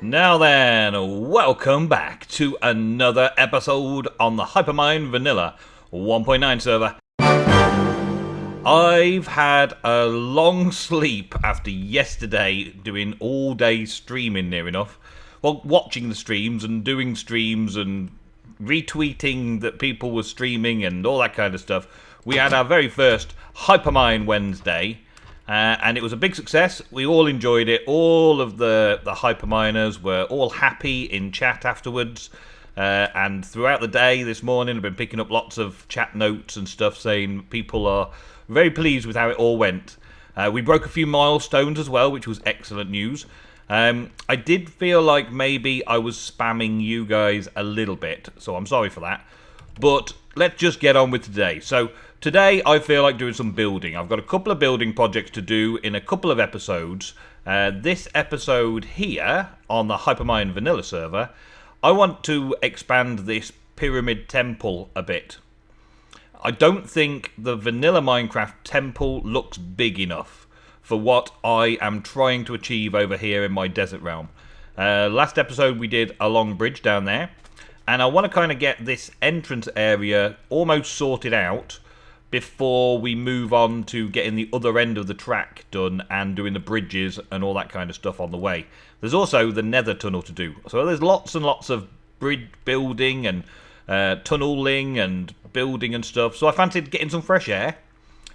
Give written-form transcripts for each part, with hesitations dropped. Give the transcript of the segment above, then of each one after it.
Now then, welcome back to another episode on the Hypermine Vanilla 1.9 server. I've had a long sleep after yesterday doing all day streaming near enough. Well, watching the streams and doing streams and retweeting that people were streaming and all that kind of stuff. We had our very first Hypermine Wednesday. And it was a big success. We all enjoyed it. All of the Hyperminers were all happy in chat afterwards. And throughout the day this morning, I've been picking up lots of chat notes and stuff saying people are very pleased with how it all went. We broke a few milestones as well, which was excellent news. I did feel like maybe I was spamming you guys a little bit, so I'm sorry for that. But let's just get on with today. So today I feel like doing some building. I've got a couple of building projects to do in a couple of episodes. This episode here on the Hypermine Vanilla server, I want to expand this pyramid temple a bit. I don't think the vanilla Minecraft temple looks big enough for what I am trying to achieve over here in my desert realm. Last episode we did a long bridge down there, and I want to kind of get this entrance area almost sorted out before we move on to getting the other end of the track done and doing the bridges and all that kind of stuff on the way. There's also the nether tunnel to do. So there's lots and lots of bridge building and tunneling and building and stuff. So I fancied getting some fresh air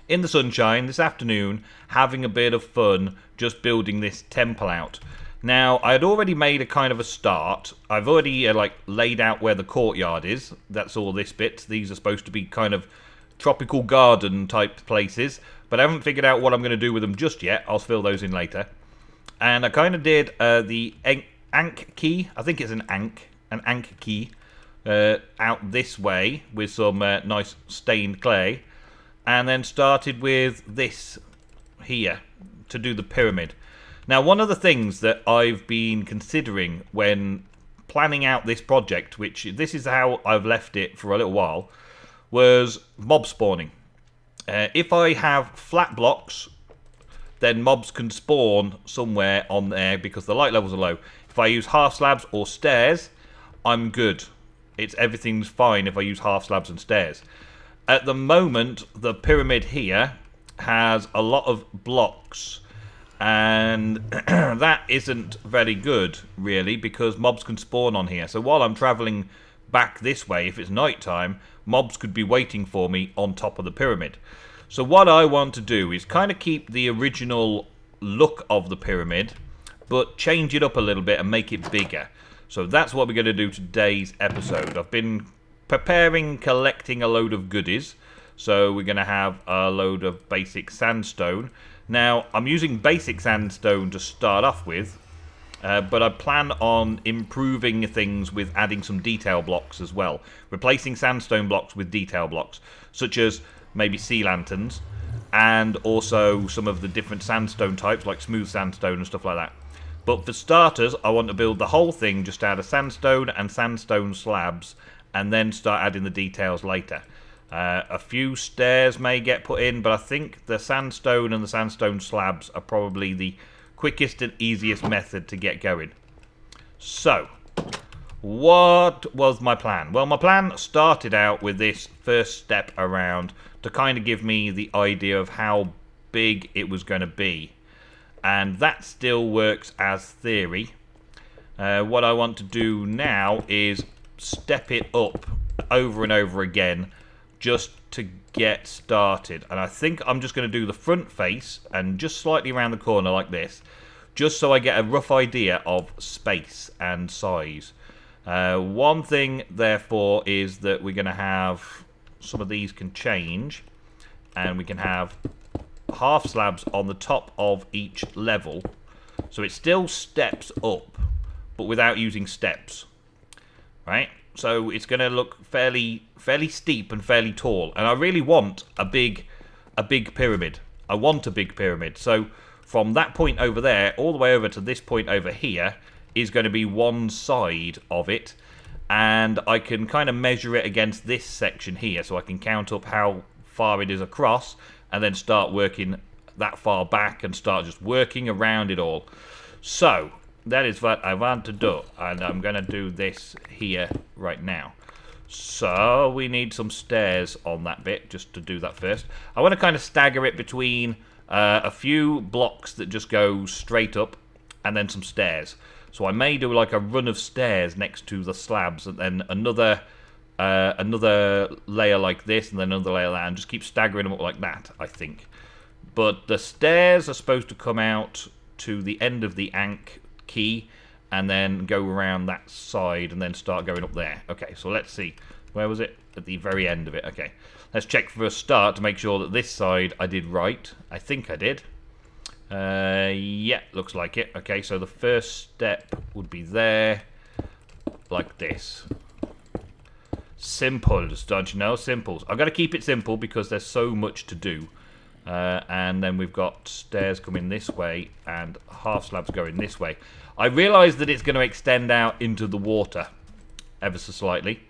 in the sunshine this afternoon, having a bit of fun just building this temple out. Now, I had already made a kind of a start. I've already laid out where the courtyard is. That's all this bit. These are supposed to be kind of tropical garden type places, but I haven't figured out what I'm going to do with them just yet. I'll fill those in later. And I kind of did the Ankh key. I think it's an Ankh key out this way with some nice stained clay, and then started with this here to do the pyramid. Now, one of the things that I've been considering when planning out this project, which this is how I've left it for a little while, was mob spawning. If I have flat blocks, then mobs can spawn somewhere on there because the light levels are low. If I use half slabs or stairs, I'm good. Everything's fine if I use half slabs and stairs. At the moment, the pyramid here has a lot of blocks, and that isn't very good, really, because mobs can spawn on here. So while I'm travelling back this way, if it's night time, mobs could be waiting for me on top of the pyramid. So what I want to do is kind of keep the original look of the pyramid, but change it up a little bit and make it bigger. So that's what we're going to do today's episode. I've been collecting a load of goodies. So we're going to have a load of basic sandstone. Now, I'm using basic sandstone to start off with, but I plan on improving things with adding some detail blocks as well. Replacing sandstone blocks with detail blocks, such as maybe sea lanterns, and also some of the different sandstone types, like smooth sandstone and stuff like that. But for starters, I want to build the whole thing just out of sandstone and sandstone slabs, and then start adding the details later. A few stairs may get put in, but I think the sandstone and the sandstone slabs are probably the quickest and easiest method to get going. So, what was my plan? Well, my plan started out with this first step around to kind of give me the idea of how big it was going to be. And that still works as theory. What I want to do now is step it up over and over again just to get started. And I think I'm just going to do the front face and just slightly around the corner like this, just so I get a rough idea of space and size. One thing, therefore, is that we're going to have some of these can change, and we can have half slabs on the top of each level, so it still steps up, but without using steps, right? So it's going to look fairly steep and fairly tall, and I really want a big pyramid. I want a big pyramid. So from that point over there all the way over to this point over here is going to be one side of it, and I can kind of measure it against this section here, so I can count up how far it is across and then start working that far back and start just working around it all. So That is what I want to do. And I'm going to do this here right now. So we need some stairs on that bit, just to do that first. I want to kind of stagger it between a few blocks that just go straight up, and then some stairs. So I may do like a run of stairs next to the slabs, and then another layer like this, and then another layer like that, and just keep staggering them up like that, I think. But the stairs are supposed to come out to the end of the Ankh key, and then go around that side, and then start going up there. Okay, so let's see. Where was it? At the very end of it. Okay. Let's check for a start to make sure that this side I did right. I think I did. Yeah, looks like it. Okay, so the first step would be there, like this. Simples, don't you know? Simples. I've got to keep it simple because there's so much to do. And then we've got stairs coming this way and half slabs going this way. I realise that it's going to extend out into the water ever so slightly.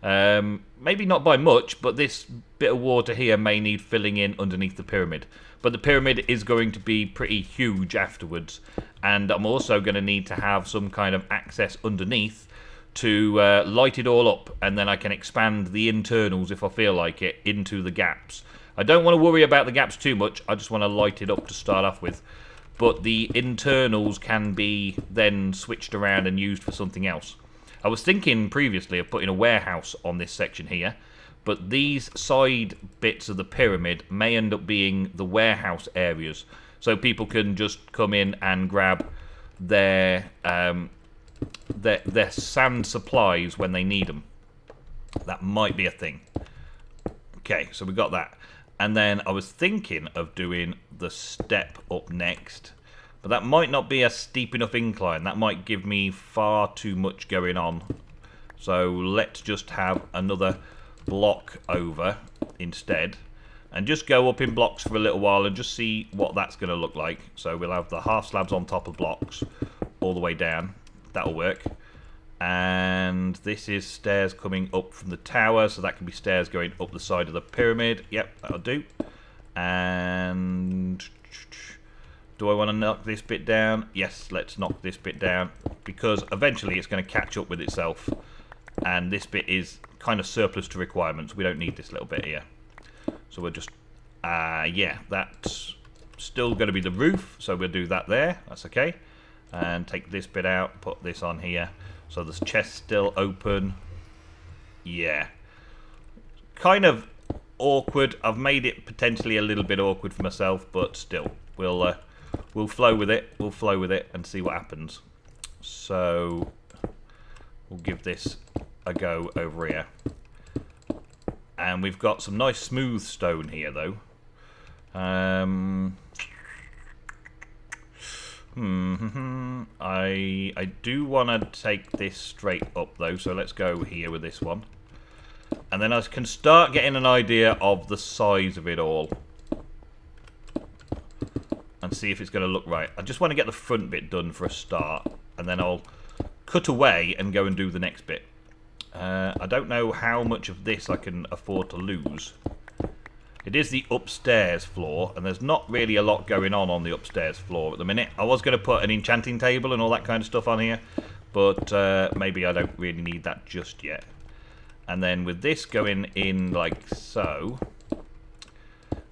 Maybe not by much, but this bit of water here may need filling in underneath the pyramid. But the pyramid is going to be pretty huge afterwards, and I'm also going to need to have some kind of access underneath to light it all up, and then I can expand the internals, if I feel like it, into the gaps. I don't want to worry about the gaps too much, I just want to light it up to start off with. But the internals can be then switched around and used for something else. I was thinking previously of putting a warehouse on this section here, but these side bits of the pyramid may end up being the warehouse areas, so people can just come in and grab their sand supplies when they need them. That might be a thing. Okay, so we got that. And then I was thinking of doing the step up next, but that might not be a steep enough incline. That might give me far too much going on. So let's just have another block over instead, and just go up in blocks for a little while and just see what that's going to look like. So we'll have the half slabs on top of blocks all the way down. That'll work. And this is stairs coming up from the tower, so that can be stairs going up the side of the pyramid. Yep, that'll do. And do I want to knock this bit down? Yes, let's knock this bit down, because eventually it's going to catch up with itself, and this bit is kind of surplus to requirements. We don't need this little bit here. So we'll just, yeah, that's still going to be the roof, so we'll do that there. That's okay. And take this bit out, put this on here. So this chest's still open. Yeah. Kind of awkward. I've made it potentially a little bit awkward for myself, but still, we'll flow with it. We'll flow with it and see what happens. So we'll give this a go over here. And we've got some nice smooth stone here, though. I do want to take this straight up, though, so let's go here with this one. And then I can start getting an idea of the size of it all. And see if it's going to look right. I just want to get the front bit done for a start, and then I'll cut away and go and do the next bit. I don't know how much of this I can afford to lose. It is the upstairs floor, and there's not really a lot going on the upstairs floor at the minute. I was going to put an enchanting table and all that kind of stuff on here, but maybe I don't really need that just yet. And then with this going in like so,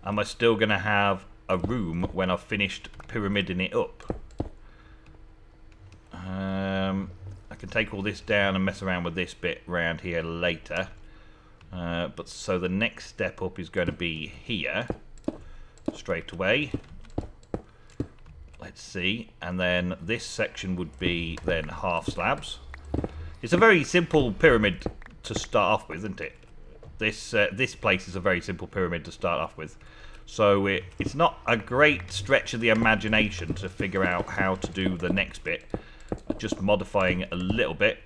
am I still going to have a room when I've finished pyramiding it up? I can take all this down and mess around with this bit around here later. But so the next step up is going to be here, straight away. Let's see. And then this section would be then half slabs. It's a very simple pyramid to start off with, isn't it? This place is a very simple pyramid to start off with. So it's not a great stretch of the imagination to figure out how to do the next bit. Just modifying it a little bit.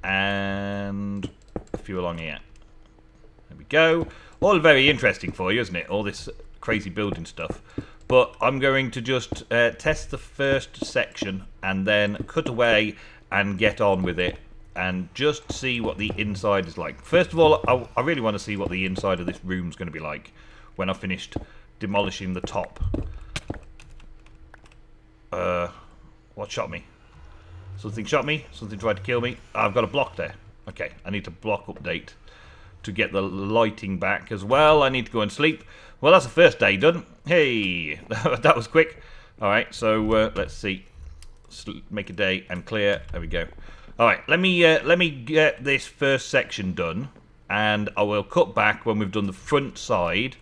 And a few along here. There we go. All very interesting for you, isn't it? All this crazy building stuff. But I'm going to just test the first section and then cut away and get on with it and just see what the inside is like. First of all, I really want to see what the inside of this room is going to be like when I've finished demolishing the top. What shot me? Something shot me. Something tried to kill me. I've got a block there. Okay, I need to block update to get the lighting back as well. I need to go and sleep. Well, that's the first day done. Hey, that was quick. All right, so let's see. Make a day and clear. There we go. All right, let me get this first section done, and I will cut back when we've done the front side,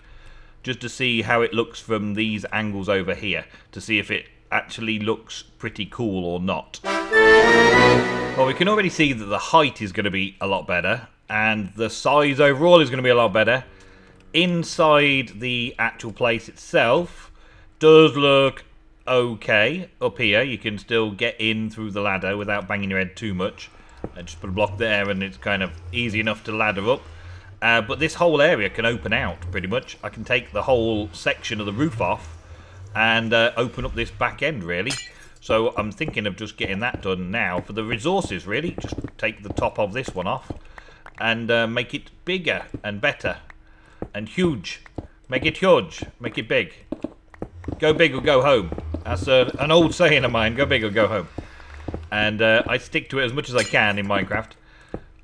just to see how it looks from these angles over here, to see if it actually looks pretty cool or not. Well, we can already see that the height is going to be a lot better, and the size overall is going to be a lot better. Inside the actual place itself does look okay. Up here, you can still get in through the ladder without banging your head too much. I just put a block there, and it's kind of easy enough to ladder up. But this whole area can open out, pretty much. I can take the whole section of the roof off and open up this back end, really. So I'm thinking of just getting that done now for the resources, really. Just take the top of this one off and make it bigger and better and huge. Make it huge. Make it big. Go big or go home. That's an old saying of mine. Go big or go home. And I stick to it as much as I can in Minecraft.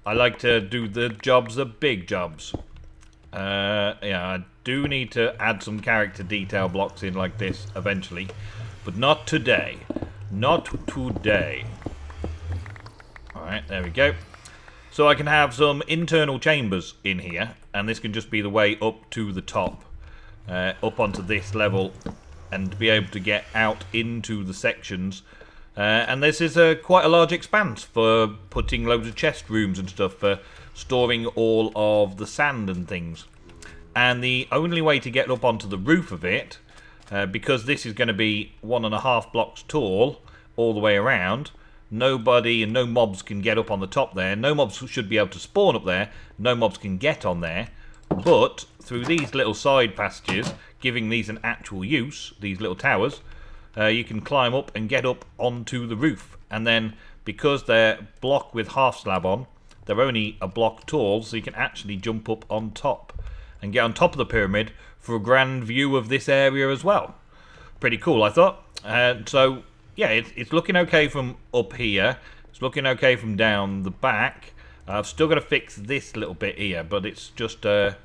I like to do the jobs, the big jobs. Yeah, I do need to add some character detail blocks in like this eventually. But not today. Not today. Alright, there we go. So I can have some internal chambers in here, and this can just be the way up to the top. Up onto this level, and be able to get out into the sections. And this is quite a large expanse for putting loads of chest rooms and stuff, for storing all of the sand and things. And the only way to get up onto the roof of it, because this is going to be 1.5 blocks tall all the way around, nobody and no mobs can get up on the top there. No mobs should be able to spawn up there. No mobs can get on there. But through these little side passages, giving these an actual use, these little towers, you can climb up and get up onto the roof. And then, because they're block with half slab on, they're only a block tall, so you can actually jump up on top and get on top of the pyramid for a grand view of this area as well. Pretty cool, I thought. So, yeah, it's looking okay from up here. It's looking okay from down the back. I've still got to fix this little bit here, but it's just a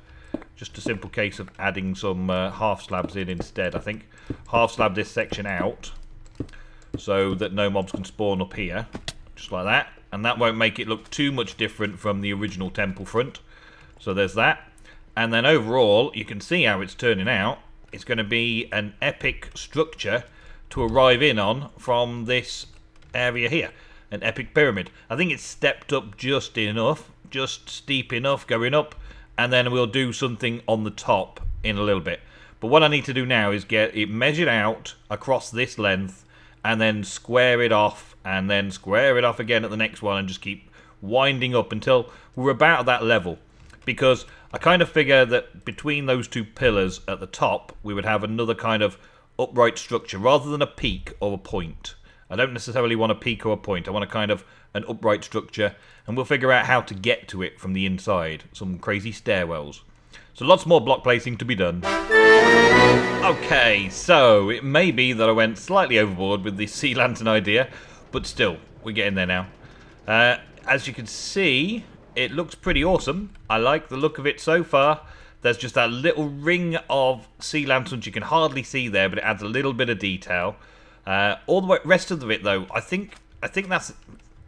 simple case of adding some half slabs in instead, I think. Half slab this section out so that no mobs can spawn up here, just like that. And that won't make it look too much different from the original temple front. So there's that. And then overall, you can see how it's turning out. It's going to be an epic structure to arrive in on from this area here. An epic pyramid. I think it's stepped up just enough, just steep enough going up, and then we'll do something on the top in a little bit. But what I need to do now is get it measured out across this length, and then square it off, and then square it off again at the next one, and just keep winding up until we're about at that level. Because I kind of figure that between those two pillars at the top, we would have another kind of upright structure, rather than a peak or a point. I don't necessarily want a peak or a point. I want a kind of an upright structure, and we'll figure out how to get to it from the inside. Some crazy stairwells. So lots more block placing to be done. Okay, so it may be that I went slightly overboard with the sea lantern idea, but still, we're getting there now. As you can see, it looks pretty awesome. I like the look of it so far. There's just that little ring of sea lanterns you can hardly see there, but it adds a little bit of detail. All the rest of it, though, I think that's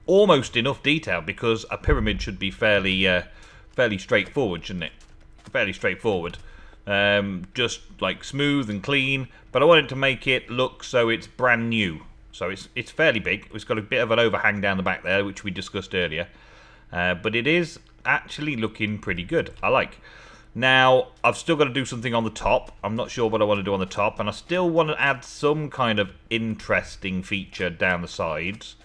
almost enough detail, because a pyramid should be fairly straightforward, shouldn't it? Fairly straightforward. Just like smooth and clean, but I wanted to make it look so it's brand new. So it's fairly big. It's got a bit of an overhang down the back there, which we discussed earlier. But it is actually looking pretty good. I like. Now, I've still got to do something on the top. I'm not sure what I want to do on the top, and I still want to add some kind of interesting feature down the sides,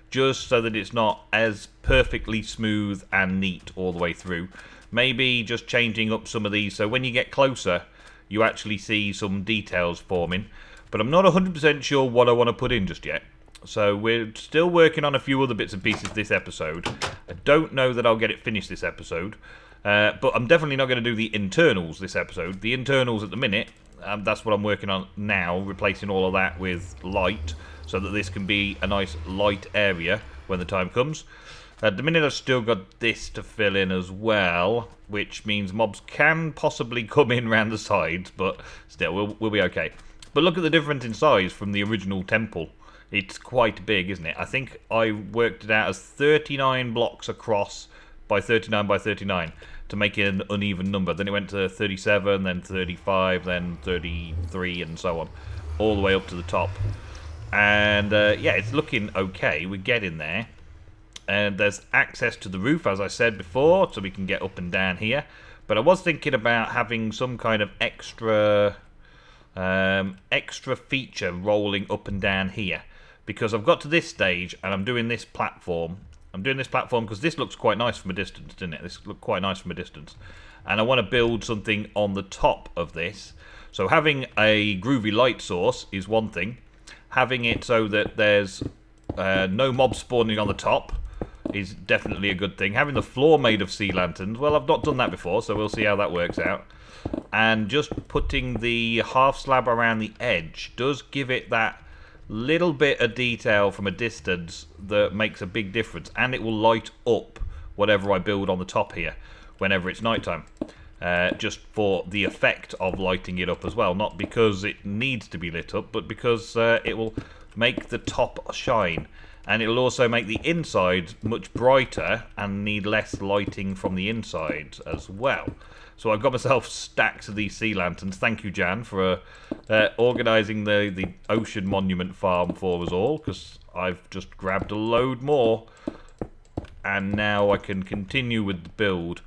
just so that it's not as perfectly smooth and neat all the way through. Maybe just changing up some of these so when you get closer, you actually see some details forming. But I'm not 100% sure what I want to put in just yet. So we're still working on a few other bits and pieces this episode. I don't know that I'll get it finished this episode. But I'm definitely not going to do the internals this episode. The internals at the minute, that's what I'm working on now, replacing all of that with light, so that this can be a nice light area when the time comes. At the minute I've still got this to fill in as well, which means mobs can possibly come in around the sides, but still, we'll be okay. But look at the difference in size from the original temple. It's quite big, isn't it? I think I worked it out as 39 blocks across by 39 by 39 to make it an uneven number. Then it went to 37, then 35, then 33, and so on, all the way up to the top. And yeah, it's looking okay. We're getting there. And there's access to the roof, as I said before, so we can get up and down here. But I was thinking about having some kind of extra feature rolling up and down here, because I've got to this stage and I'm doing this platform. I'm doing this platform because this looks quite nice from a distance, doesn't it? This looks quite nice from a distance. And I want to build something on the top of this. So having a groovy light source is one thing. Having it so that there's no mob spawning on the top is definitely a good thing. Having the floor made of sea lanterns, well, I've not done that before, so we'll see how that works out. And just putting the half slab around the edge does give it that little bit of detail from a distance that makes a big difference, and it will light up whatever I build on the top here whenever it's nighttime. Just for the effect of lighting it up as well, not because it needs to be lit up, but because it will make the top shine. And it'll also make the inside much brighter and need less lighting from the inside as well. So I've got myself stacks of these sea lanterns. Thank you, Jan, for organising the Ocean Monument Farm for us all, because I've just grabbed a load more. And now I can continue with the build.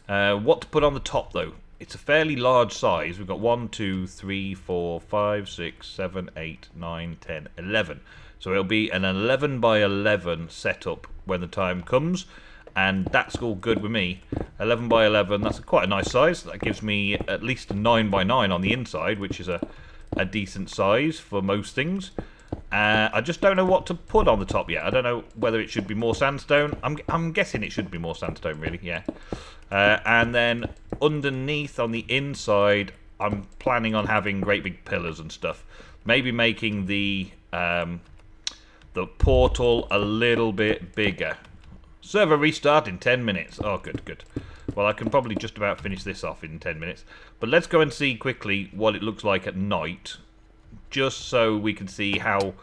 What to put on the top, though? It's a fairly large size. We've got 1, 2, 3, 4, 5, 6, 7, 8, 9, 10, 11. So it'll be an 11 by 11 setup when the time comes, and that's all good with me. 11 by 11, that's quite a nice size. That gives me at least a 9 by 9 on the inside, which is a decent size for most things. I just don't know what to put on the top yet. I don't know whether it should be more sandstone. I'm guessing it should be more sandstone, really, yeah. And then underneath on the inside, I'm planning on having great big pillars and stuff. Maybe making the portal a little bit bigger. Server restart in 10 minutes. Oh, good, good. Well, I can probably just about finish this off in 10 minutes. But let's go and see quickly what it looks like at night, just so we can see how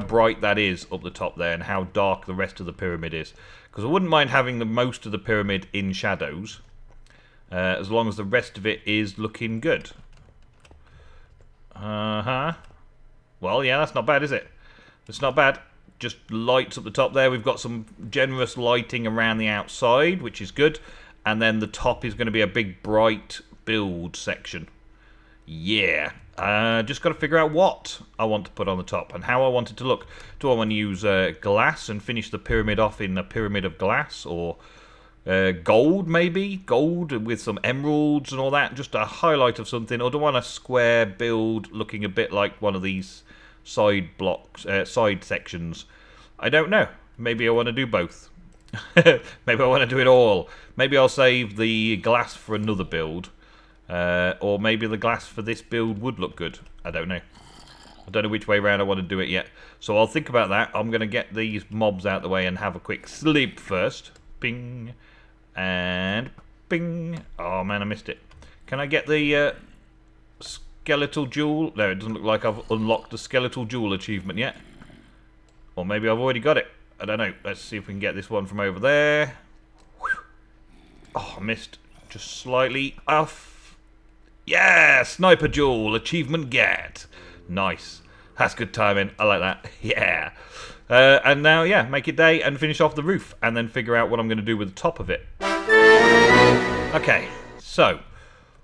bright that is up the top there and how dark the rest of the pyramid is. Because I wouldn't mind having the most of the pyramid in shadows, as long as the rest of it is looking good. Well, yeah, that's not bad, is it? It's not bad. Just lights up the top there. We've got some generous lighting around the outside, which is good. And then the top is going to be a big, bright build section. Yeah. Just got to figure out what I want to put on the top and how I want it to look. Do I want to use glass and finish the pyramid off in a pyramid of glass? Or gold, maybe? Gold with some emeralds and all that. Just a highlight of something. Or do I want a square build looking a bit like one of these side blocks, side sections? I don't know. Maybe I want to do both. Maybe I want to do it all. Maybe I'll save the glass for another build. Or maybe the glass for this build would look good. I don't know. I don't know which way around I want to do it yet. So I'll think about that. I'm going to get these mobs out the way and have a quick sleep first. Bing. And bing. Oh man, I missed it. Can I get the skeletal jewel? No, it doesn't look like I've unlocked the skeletal jewel achievement yet. Or maybe I've already got it. I don't know. Let's see if we can get this one from over there. Whew. Oh, I missed. Just slightly off. Yeah! Sniper jewel. Achievement get. Nice. That's good timing. I like that. Yeah. And now, yeah, make it day and finish off the roof. And then figure out what I'm going to do with the top of it. Okay. So,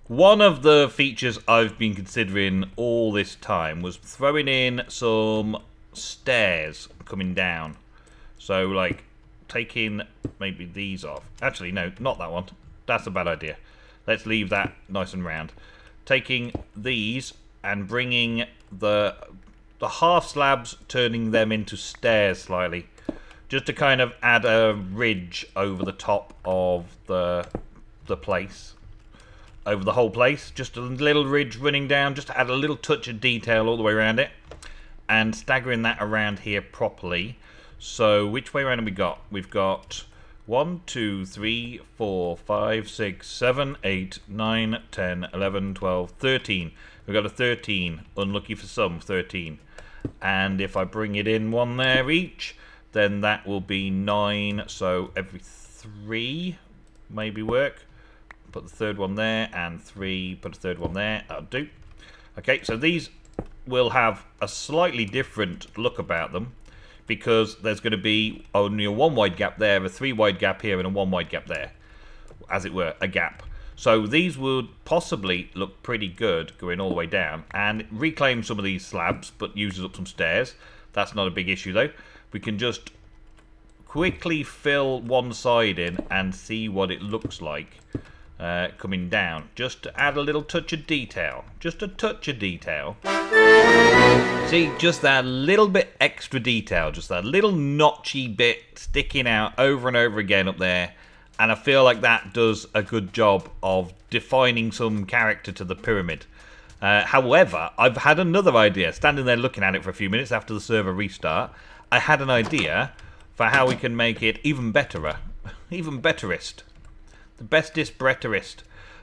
one of the features I've been considering all this time was throwing in some stairs coming down. So, like, taking maybe these off. Actually, no, not that one. That's a bad idea. Let's leave that nice and round. Taking these and bringing the half slabs, turning them into stairs slightly. Just to kind of add a ridge over the top of the place. Over the whole place. Just a little ridge running down, just to add a little touch of detail all the way around it. and staggering that around here properly. So which way around have we got? We've got 1, 2, 3, 4, 5, 6, 7, 8, 9, 10, 11, 12, 13. We've got a 13. Unlucky for some, 13. And if I bring it in one there each, then that will be 9. So every 3 maybe work. Put the third one there, and 3. Put a third one there. That'll do. Okay, so these will have a slightly different look about them, because there's going to be only a 1 wide gap there, a 3 wide gap here, and a 1 wide gap there, as it were, a gap. So these would possibly look pretty good going all the way down, and reclaim some of these slabs, but uses up some stairs. That's not a big issue though. We can just quickly fill one side in and see what it looks like coming down, just to add a little touch of detail. Just a touch of detail. See, just that little bit extra detail, just that little notchy bit sticking out over and over again up there, and I feel like that does a good job of defining some character to the pyramid. However, I've had another idea. Standing there looking at it for a few minutes after the server restart, I had an idea for how we can make it even betterer, even betterist. The bestest bretterist.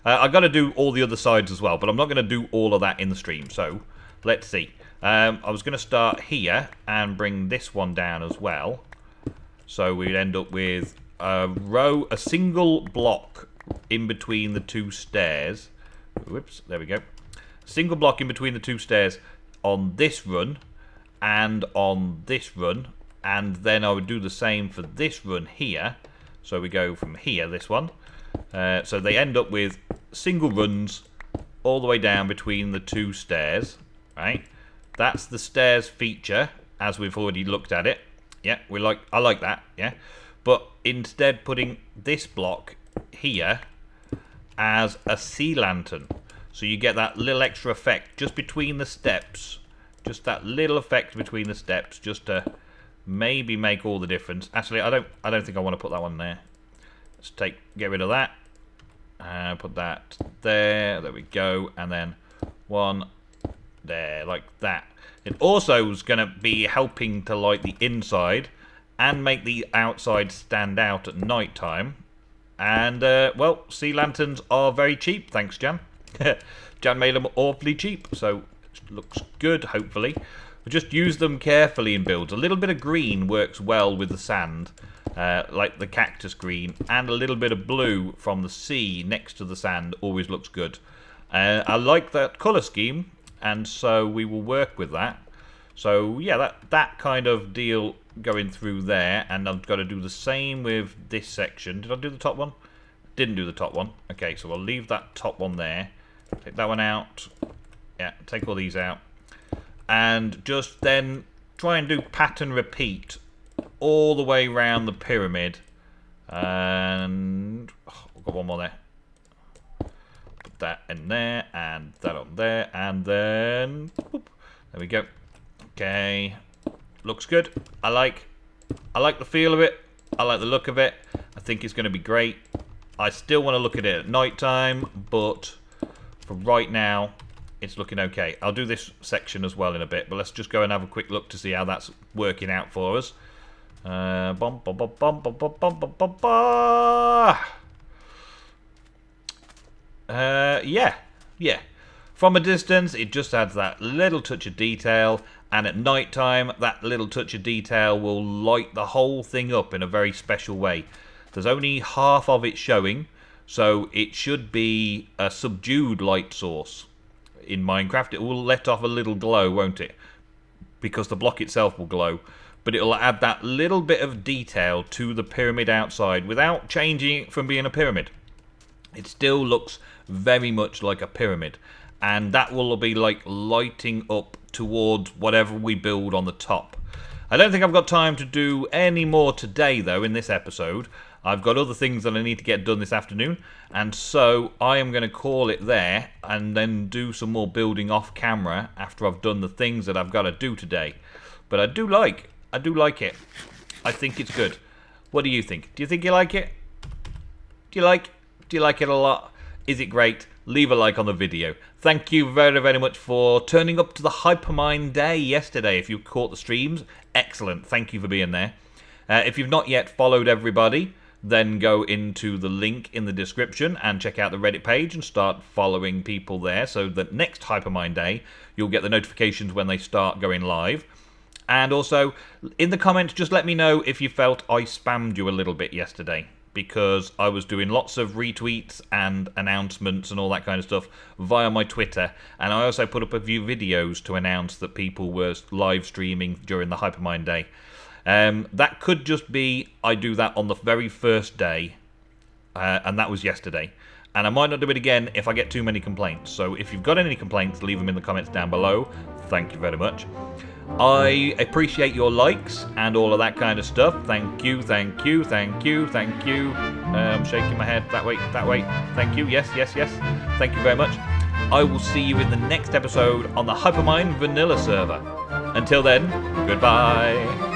I've got to do all the other sides as well, but I'm not going to do all of that in the stream, so let's see. I was going to start here and bring this one down as well. So we'd end up with a single block in between the 2 stairs. Whoops, there we go. Single block in between the 2 stairs on this run and on this run. And then I would do the same for this run here. So we go from here, this one. So they end up with single runs all the way down between the 2 stairs, right? That's the stairs feature, as we've already looked at it. Yeah, I like that, yeah. But instead putting this block here as a sea lantern. So you get that little extra effect just between the steps. Just that little effect between the steps, just to maybe make all the difference. Actually, I don't think I want to put that one there. Let's get rid of that. Put that there. There we go. And then one there, like that. It also is going to be helping to light the inside and make the outside stand out at night time. And, well, sea lanterns are very cheap. Thanks, Jan. Jan made them awfully cheap, so it looks good, hopefully. We just use them carefully in builds. A little bit of green works well with the sand, like the cactus green, and a little bit of blue from the sea next to the sand always looks good. I like that colour scheme, and so we will work with that. So yeah, that kind of deal going through there, and I've got to do the same with this section. Did I do the top one? Didn't do the top one. Okay, so I'll leave that top one there. Take that one out. Yeah, take all these out. And just then try and do pattern repeat all the way around the pyramid. And I've got one more there. Put that in there, and that on there, and then whoop, there we go. Okay, looks good. I like the feel of it. I like the look of it. I think it's going to be great. I still want to look at it at night time, but for right now, it's looking okay. I'll do this section as well in a bit, but let's just go and have a quick look to see how that's working out for us. Yeah. From a distance, it just adds that little touch of detail, and at night time, that little touch of detail will light the whole thing up in a very special way. There's only half of it showing, so it should be a subdued light source. In Minecraft, it will let off a little glow, won't it? Because the block itself will glow. But it'll add that little bit of detail to the pyramid outside without changing it from being a pyramid. It still looks very much like a pyramid. And that will be like lighting up towards whatever we build on the top. I don't think I've got time to do any more today, though, in this episode. I've got other things that I need to get done this afternoon, and so I am going to call it there and then do some more building off camera after I've done the things that I've got to do today. But I do like it. I think it's good. What do you think? Do you think you like it? Do you like it a lot? Is it great? leave a like on the video. Thank you very, very much for turning up to the Hypermine day yesterday. If you caught the streams, excellent. Thank you for being there. If you've not yet followed everybody, then go into the link in the description and check out the Reddit page and start following people there, so that next Hypermine day, you'll get the notifications when they start going live. And also, in the comments, just let me know if you felt I spammed you a little bit yesterday, because I was doing lots of retweets and announcements and all that kind of stuff via my Twitter, and I also put up a few videos to announce that people were live streaming during the Hypermine day. That could just be I do that on the very first day, and that was yesterday. And I might not do it again if I get too many complaints. So if you've got any complaints, leave them in the comments down below. Thank you very much. I appreciate your likes and all of that kind of stuff. Thank you, thank you, thank you, thank you. I'm shaking my head that way, that way. Thank you, yes, yes, yes. Thank you very much. I will see you in the next episode on the Hypermine Vanilla server. Until then, goodbye.